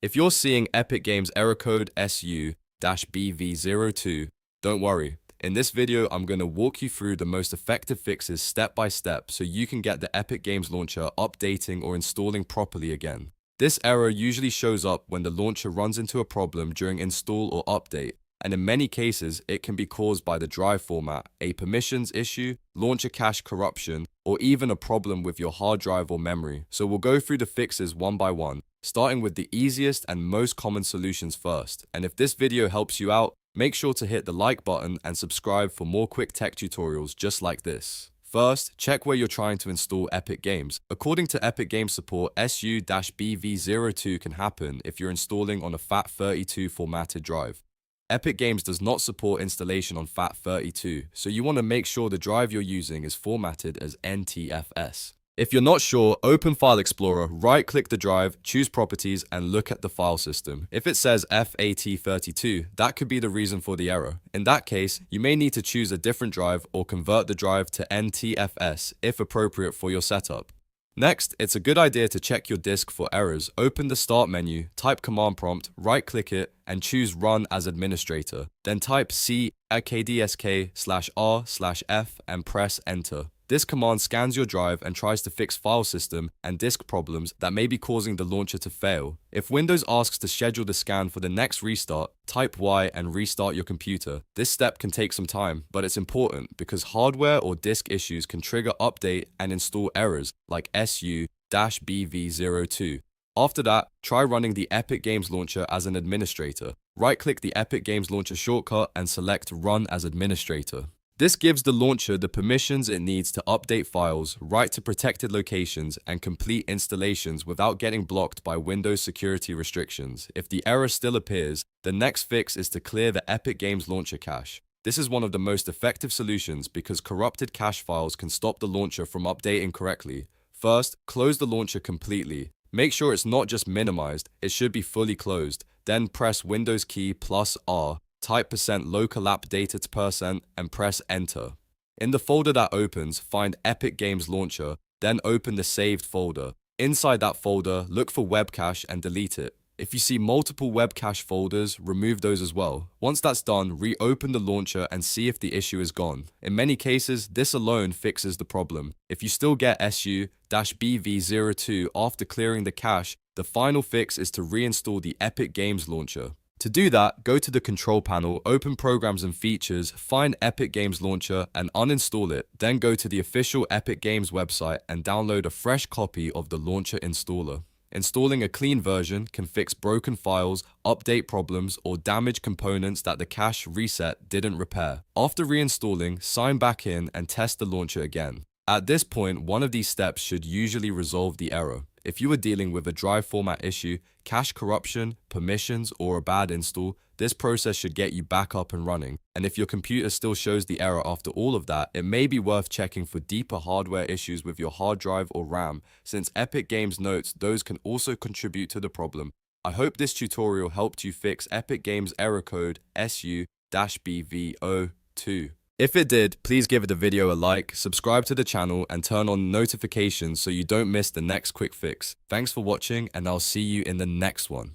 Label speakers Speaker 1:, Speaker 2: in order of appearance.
Speaker 1: If you're seeing Epic Games error code Su-Bv02, don't worry. In this video, I'm going to walk you through the most effective fixes step by step so you can get the Epic Games launcher updating or installing properly again. This error usually shows up when the launcher runs into a problem during install or update, and in many cases, it can be caused by the drive format, a permissions issue, launcher cache corruption, or even a problem with your hard drive or memory. So we'll go through the fixes one by one, starting with the easiest and most common solutions first. And if this video helps you out, make sure to hit the like button and subscribe for more quick tech tutorials just like this. First, check where you're trying to install Epic Games. According to Epic Games support, Su-Bv02 can happen if you're installing on a FAT32 formatted drive. Epic Games does not support installation on FAT32, so you want to make sure the drive you're using is formatted as NTFS. If you're not sure, open File Explorer, right-click the drive, choose Properties, and look at the file system. If it says FAT32, that could be the reason for the error. In that case, you may need to choose a different drive or convert the drive to NTFS if appropriate for your setup. Next, it's a good idea to check your disk for errors. Open the Start menu, type Command Prompt, right-click it, and choose Run as Administrator. Then type Chkdsk/r/f and press Enter. This command scans your drive and tries to fix file system and disk problems that may be causing the launcher to fail. If Windows asks to schedule the scan for the next restart, type Y and restart your computer. This step can take some time, but it's important because hardware or disk issues can trigger update and install errors like Su-Bv02. After that, try running the Epic Games Launcher as an administrator. Right-click the Epic Games Launcher shortcut and select Run as Administrator. This gives the launcher the permissions it needs to update files, write to protected locations, and complete installations without getting blocked by Windows security restrictions. If the error still appears, the next fix is to clear the Epic Games launcher cache. This is one of the most effective solutions because corrupted cache files can stop the launcher from updating correctly. First, close the launcher completely. Make sure it's not just minimized, it should be fully closed. Then press Windows key +R. Type %local app data to %, and press Enter. In the folder that opens, find Epic Games Launcher, then open the saved folder. Inside that folder, look for Webcache and delete it. If you see multiple Webcache folders, remove those as well. Once that's done, reopen the launcher and see if the issue is gone. In many cases, this alone fixes the problem. If you still get Su-Bv02 after clearing the cache, the final fix is to reinstall the Epic Games Launcher. To do that, go to the Control Panel, open Programs and Features, find Epic Games Launcher and uninstall it. Then go to the official Epic Games website and download a fresh copy of the launcher installer. Installing a clean version can fix broken files, update problems, or damage components that the cache reset didn't repair. After reinstalling, sign back in and test the launcher again. At this point, one of these steps should usually resolve the error. If you are dealing with a drive format issue, cache corruption, permissions, or a bad install, this process should get you back up and running. And if your computer still shows the error after all of that, it may be worth checking for deeper hardware issues with your hard drive or RAM, since Epic Games notes those can also contribute to the problem. I hope this tutorial helped you fix Epic Games error code Su-Bv02. If it did, please give the video a like, subscribe to the channel, and turn on notifications so you don't miss the next quick fix. Thanks for watching, and I'll see you in the next one.